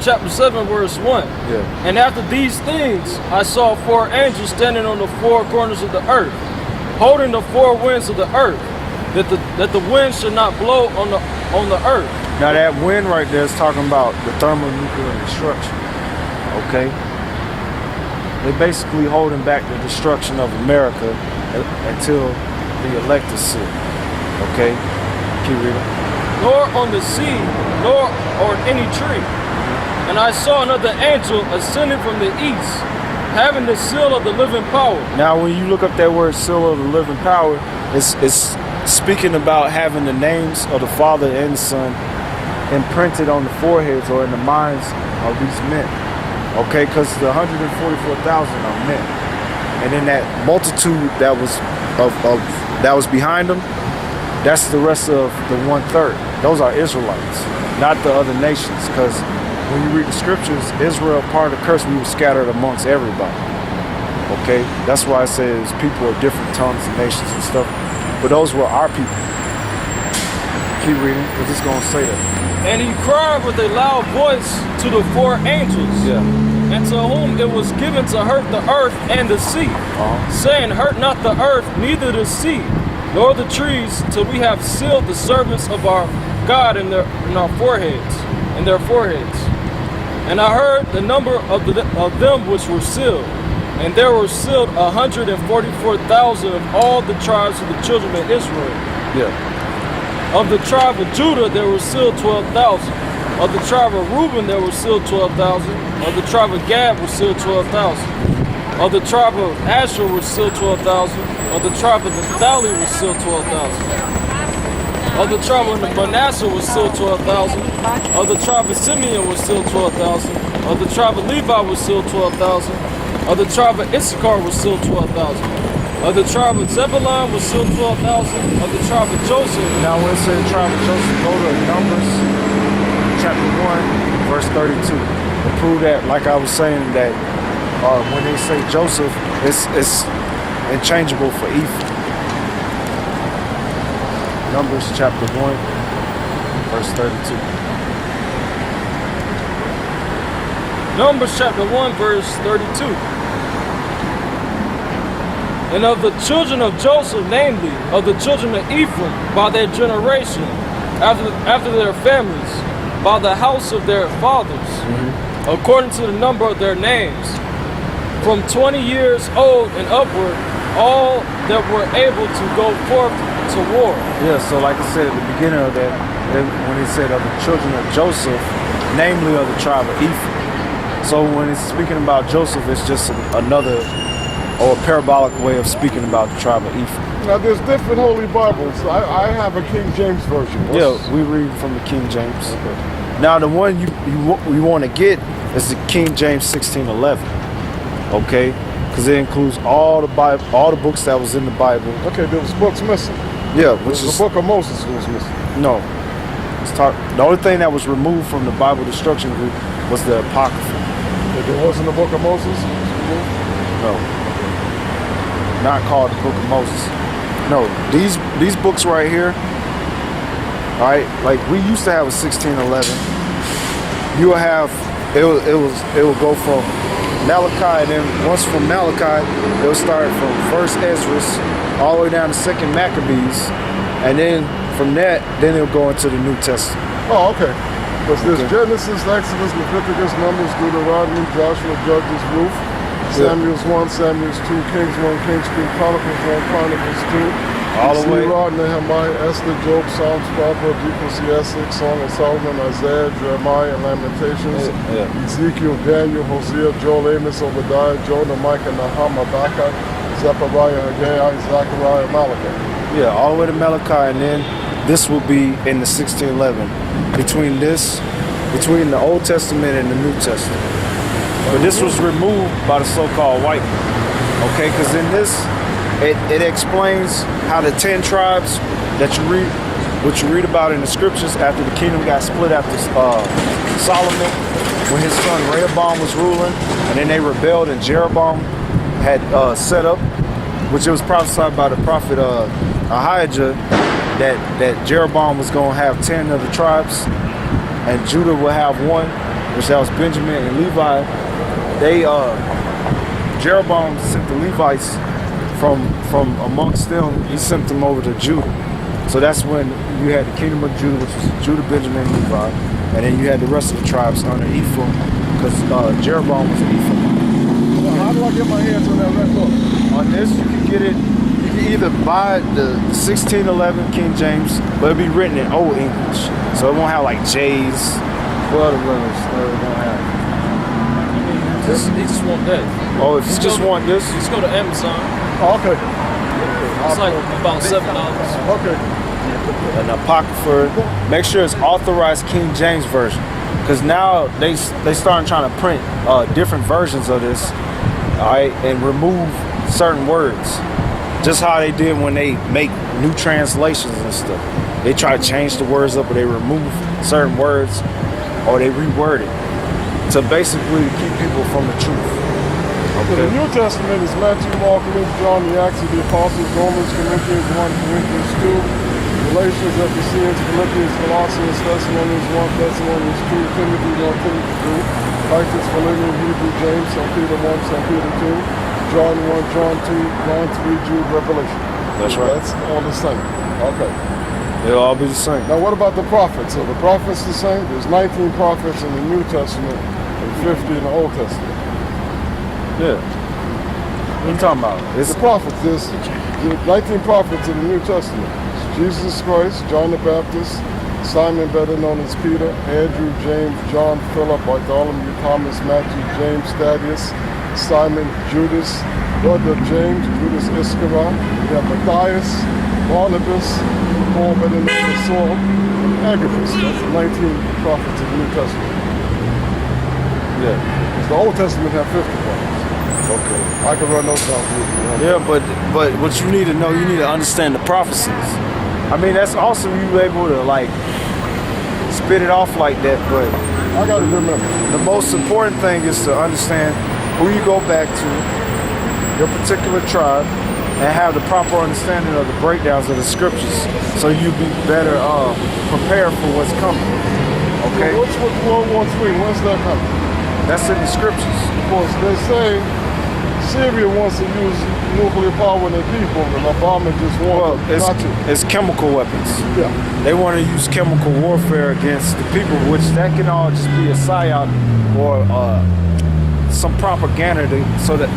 chapter 7, verse 1. Yeah. And after these things, I saw 4 angels standing on the 4 corners of the earth, holding the 4 winds of the earth, that the wind should not blow on the earth. Now that wind right there is talking about the thermonuclear destruction. Okay. They're basically holding back the destruction of America until the elect is sealed. Okay. Keep reading. Nor on the sea, nor on any tree. And I saw another angel ascending from the east, having the seal of the living power. Now, when you look up that word "seal of the living power," it's speaking about having the names of the Father and the Son imprinted on the foreheads or in the minds of these men. Okay, because the 144,000 are men, and then that multitude that was behind them, that's the rest of the 1/3. Those are Israelites, not the other nations. Because when you read the scriptures, Israel, part of the curse, we were scattered amongst everybody. Okay, that's why it says people of different tongues and nations and stuff. But those were our people. Keep reading, because it's going to say that. And he cried with a loud voice to the 4 angels, Yeah. and to whom it was given to hurt the earth and the sea, saying, Hurt not the earth, neither the sea, nor the trees, till we have sealed the servants of our God in their foreheads. And I heard the number of them which were sealed, and there were sealed 144,000 of all the tribes of the children of Israel. Yeah. Of the tribe of Judah, there were sealed 12,000. Of the tribe of Reuben, there were sealed 12,000. Of the tribe of Gad were sealed 12,000. Of the tribe of Asher were sealed 12,000. Of the tribe of Naphtali was sealed 12,000. Of the tribe of Manasseh was sealed 12,000. Of the tribe of Simeon was sealed 12,000. Of the tribe of Levi was sealed 12,000. Of the tribe of Issachar was sealed 12,000. Of the tribe of Zebulun was still 12,000. Of the tribe of Joseph. Now when it says tribe of Joseph, go to Numbers chapter 1, verse 32. To prove that, like I was saying, that when they say Joseph, it's interchangeable for Ephraim. Numbers chapter 1, verse 32. Numbers chapter 1, verse 32. And of the children of Joseph, namely, of the children of Ephraim, by their generation, after their families, by the house of their fathers, according to the number of their names, from 20 years old and upward, all that were able to go forth to war. Yeah, so like I said at the beginning of that, when it said of the children of Joseph, namely of the tribe of Ephraim. So when it's speaking about Joseph, it's just another or a parabolic way of speaking about the tribe of Ephraim. Now there's different holy Bibles. I have a King James version. Yeah, we read from the King James. Okay. Now the one you want to get is the King James 1611. Okay, because it includes all the Bible, all the books that was in the Bible. Okay, there was books missing. Yeah, which is the book of Moses was missing. No, the only thing that was removed from the Bible destruction group was the Apocrypha. There wasn't the book of Moses? No. Not called the Book of Moses. No, these books right here, all right, like we used to have a 1611. You will have it will go from Malachi, and then once from Malachi, it will start from first Ezra all the way down to second Maccabees, and then from that, then it'll go into the New Testament. Oh, okay. Because there's Genesis, Exodus, Leviticus, Numbers, Deuteronomy, Joshua, Judges, Ruth, Samuel's 1, Samuel's 2, Kings 1, Kings 2, Chronicles 1, Chronicles 2. All the way. Nehemiah, Esther, Job, Psalms, Proverbs, Ecclesiastes, Song of Solomon, Isaiah, Jeremiah, and Lamentations, Ezekiel, Daniel, Hosea, Joel, Amos, Obadiah, Jonah, Micah, Nahum, Habakkuk, Zechariah, Haggai, Zechariah, Malachi. Yeah, all the way to Malachi, and then this will be in the 1611. Between the Old Testament and the New Testament. But this was removed by the so-called white man. Okay, because in this, it explains how the 10 tribes that what you read about in the scriptures after the kingdom got split after Solomon, when his son Rehoboam was ruling, and then they rebelled and Jeroboam had set up, which it was prophesied by the prophet Ahijah that Jeroboam was going to have 10 of the tribes and Judah will have one. which that was Benjamin and Levi, they Jeroboam sent the Levites from amongst them. He sent them over to Judah. So that's when you had the kingdom of Judah, which was Judah, Benjamin, and Levi, and then you had the rest of the tribes under Ephraim, because Jeroboam was an Ephraim. Well, how do I get my hands on that red book? On this, you can get it. You can either buy the 1611 King James, but it'll be written in Old English, so it won't have like J's. Blood of letters. It won't have. He just want that. Oh, if you just want this, Just go to Amazon. Oh, okay. It's like about $7. Okay. an apocrypha. Make sure it's authorized King James version, because now they starting trying to print different versions of this, all right, and remove certain words, just how they did when they make new translations and stuff. They try to change the words up, or they remove certain words, or they reword it to basically keep people from the truth. The New Testament is Matthew, Mark, Luke, John, the Acts of the Apostles, Romans, Corinthians 1, Corinthians 2, Galatians, Ephesians, Philippians, Colossians, Thessalonians 1, Thessalonians 2, Timothy 1, Timothy 2, Titus, Philemon, Hebrew, James, 2 Peter 1, 2 Peter 2, John 1, John 2, John 3, Jude, Revelation. That's right. That's all the same. Okay. They'll all be the same. Now what about the prophets? Are the prophets the same? There's 19 prophets in the New Testament and 50 in the Old Testament. Yeah. What are you talking about? It's The prophets, there's 19 prophets in the New Testament. It's Jesus Christ, John the Baptist, Simon, better known as Peter, Andrew, James, John, Philip, Bartholomew, Thomas, Matthew, James, Thaddeus, Simon, Judas, brother of James, Judas Iscariot. You have Matthias, Barnabas, Paul, better known as Saul, and Agabus. That's the 19 prophets of the New Testament. yeah. The Old Testament have 50 prophets. Okay. I can run those down for you. Yeah, but what you need to know, you need to understand the prophecies. I mean, that's awesome you able to like spit it off like that, but I gotta remember. the most important thing is to understand who you go back to, your particular tribe, and have the proper understanding of the breakdowns of the scriptures, so you be better prepared for what's coming. Okay, What's with World War III? When's that coming? that's in the scriptures. Of course, they say Syria wants to use nuclear power on their people, and Obama just Well, wants not to. it's chemical weapons. Yeah. They want to use chemical warfare against the people, which that can all just be a psyop or some propaganda so that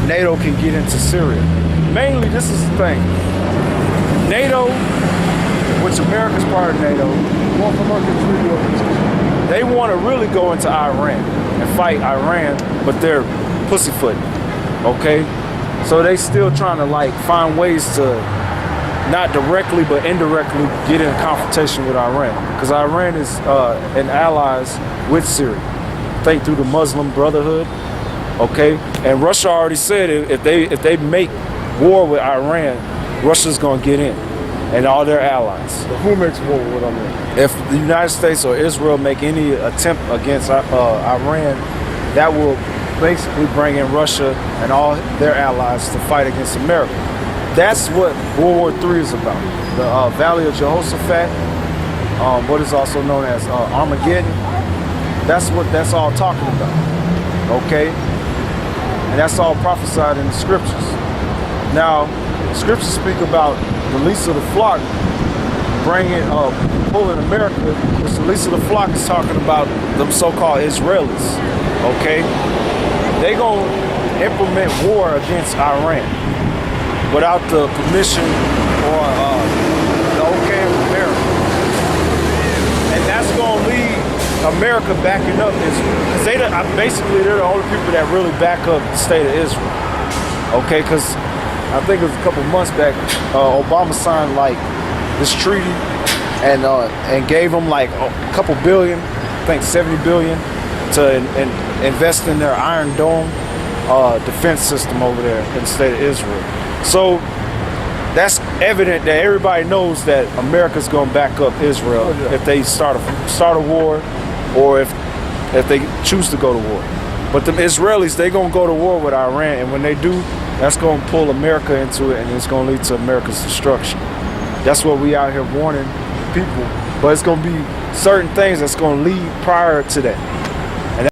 NATO can get into Syria. Mainly, this is the thing. NATO, which America's part of NATO, North American Treaty Organization. they want to really go into Iran and fight Iran, but they're pussyfooting. Okay, so they still trying to like find ways to not directly but indirectly get in confrontation with Iran, because Iran is an allies with Syria, I think through the Muslim Brotherhood. Okay, and Russia already said if they make war with Iran, Russia's gonna get in, and all their allies. So who makes war with America? If the United States or Israel make any attempt against Iran, that will basically bring in Russia and all their allies to fight against America. That's what World War III is about. The Valley of Jehoshaphat, what is also known as Armageddon. That's what that's all talking about. Okay? And that's all prophesied in the scriptures. Now, scriptures speak about the least of the flock pulling America, which the least of the flock is talking about them so-called Israelis. Okay? They gonna implement war against Iran without the permission or the okay of America. And that's gonna lead America backing up Israel. Because basically they're the only people that really back up the state of Israel. Okay, because I think it was a couple months back, Obama signed like this treaty and gave them like a couple billion, I think 70 billion, to invest in their Iron Dome defense system over there in the state of Israel. So that's evident that everybody knows that America's going to back up Israel if they start a war, or if they choose to go to war. But the Israelis, they're going to go to war with Iran, and when they do, that's going to pull America into it, and it's going to lead to America's destruction. That's what we out here warning people but it's going to be certain things that's going to lead prior to that.